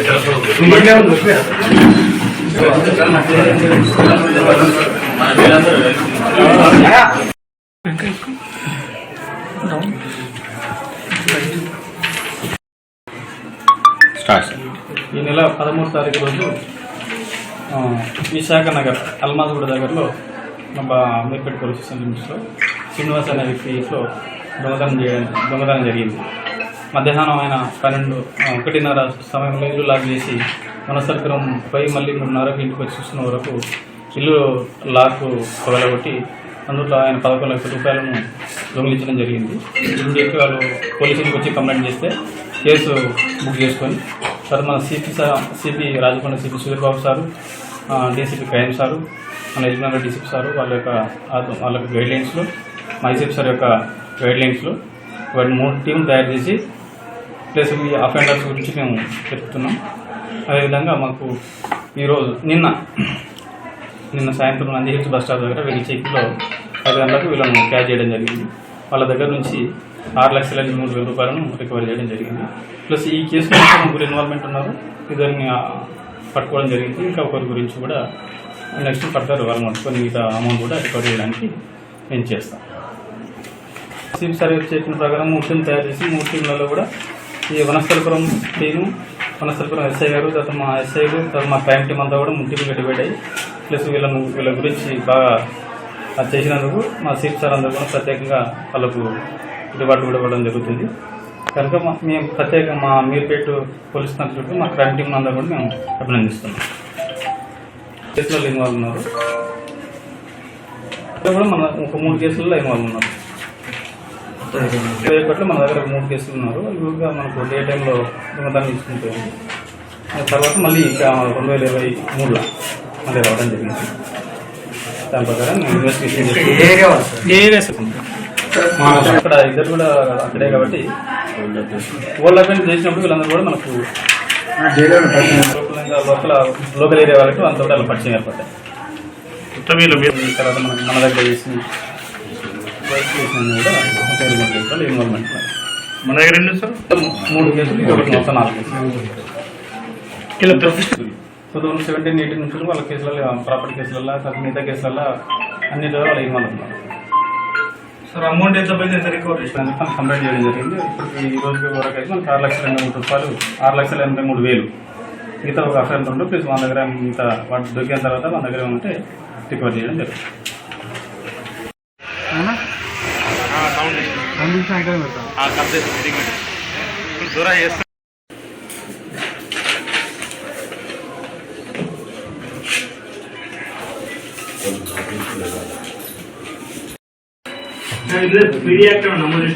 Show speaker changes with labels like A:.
A: ఈ నెల 13వ తారీఖు రోజు విశాఖ నగర్ అల్మాజ్గూడ దగ్గరలో అమీర్పేట పోలీస్ స్టేషన్ లిమిట్స్లో శ్రీనివాస్ అనే వ్యక్తి ఇంట్లో దొంగతనం జరిగింది. మధ్యాహ్నం ఆయన 1:30 సమయంలో ఇల్లు లాక్ చేసి వనస్థలిపురం పోయి మళ్ళీ 3:30కి ఇంటికి వచ్చి చూస్తున్న వరకు ఇల్లు లాక్ పగలగొట్టి అందులో ఆయన 11 లక్షల రూపాయలను దొంగిలించడం జరిగింది. ఇమీడియట్గా వాళ్ళు పోలీసులకు వచ్చి కంప్లైంట్ చేస్తే కేసు బుక్ చేసుకొని తర్వాత మన CP Rajakonda CP Suryababu sir, DCP crime sir, మన యజమానుల డీసీపీ సారు వాళ్ళ గైడ్లైన్స్లో, మా ఐసీపీ సార్ యొక్క గైడ్లైన్స్లో వాటిని 3 టీంలు తయారు చేసి ప్లస్ ఈ అఫెండర్స్ గురించి మేము చెప్తున్నాం. అదేవిధంగా మాకు ఈరోజు నిన్న సాయంత్రం నందిహిల్స్ బస్ స్టాప్ దగ్గర వీళ్ళ చెక్లో 10 గంటలకు వీళ్ళను క్యాచ్ చేయడం జరిగింది. వాళ్ళ దగ్గర నుంచి 6,03,000 రూపాయలను రికవరీ చేయడం జరిగింది. ప్లస్ ఈ కేసులో 3 ఇన్వాల్వ్మెంట్ ఉన్నారు. ఇద్దరిని పట్టుకోవడం జరిగింది. ఇంకా ఒకరి గురించి కూడా నెక్స్ట్ పడతారు. వాళ్ళు పట్టుకొని మిగతా అమౌంట్ కూడా రికవరీ చేయడానికి నేను చేస్తాను. సివిల్ సర్వీస్ చెప్పిన ప్రకారం 3 టీంలు తయారు చేసి 3 టీంలలో కూడా ఈ వనస్థలిపురం టీము, వనస్థలిపురం ఎస్ఐ గారు, తర్వాత మా ఎస్ఐలు, తర్వాత మా క్రైమ్ టీం అంతా కూడా 3 టీంలుగా డివైడ్ అయ్యి ప్లస్ వీళ్ళ గురించి బాగా చేసినందుకు మా సిపి సార్ అందరూ కూడా ప్రత్యేకంగా వాళ్ళకు రివార్డు కూడా ఇవ్వడం జరుగుతుంది. కనుక మేము ప్రత్యేకంగా మా అమీర్పేట పోలీస్ కానిస్టేబుల్ మా క్రైమ్ టీం అందరూ కూడా మేము అభినందిస్తున్నాం. కేసులలో ఇన్వాల్వ్ ఉన్నారు. కూడా మన ఒక 3 కేసులలో ఇన్వాల్వ్ ఉన్నారు. పట్ల మన దగ్గర 3 కేసులు ఉన్నారు. ఇవిగా మనకు డే టైంలో దొంగతనం తీసుకుంటే తర్వాత మళ్ళీ ఇంకా 2023లో మళ్ళీ రావడం జరిగింది. దాని ప్రకారం ఇన్వెస్టిగేషన్ అక్కడ ఇద్దరు కూడా అక్కడే కాబట్టి ఓల్డ్ అపెండ్ చేసినప్పుడు వీళ్ళందరూ కూడా మనకు లోకల్ ఏరియా వాళ్ళకి అంత కూడా పరిచయం ఏర్పడ్డాయి. తర్వాత మనకు మన దగ్గర చేసిన కూడా ఇన్వాల్వ్మెంట్ మన దగ్గర 3 కేసులు, మొత్తం 4 కేసులు. 2017-18 నుంచి వాళ్ళ కేసులలో ప్రాపర్టీ కేసులలో మిగతా కేసులలో అన్నింటిలో వాళ్ళు ఇన్వాల్వ్ ఉన్నారు. సార్ అమౌంట్ ఎంత పైన ఎంత రికవరీ కంప్లైంట్ చేయడం జరిగింది. ఇప్పుడు ఈ రోజు వరకు అయితే మనకు 6,83,000 రూపాయలు, 6,83,000 మిగతా ఒక అఫెన్స్ ఉంటే ప్లస్ మన దగ్గర మిగతా వాటి దొరికిన తర్వాత మన దగ్గర ఉంటే రికవర్ చేయడం జరుగుతుంది.
B: పీడియాక్టర్ నమోదు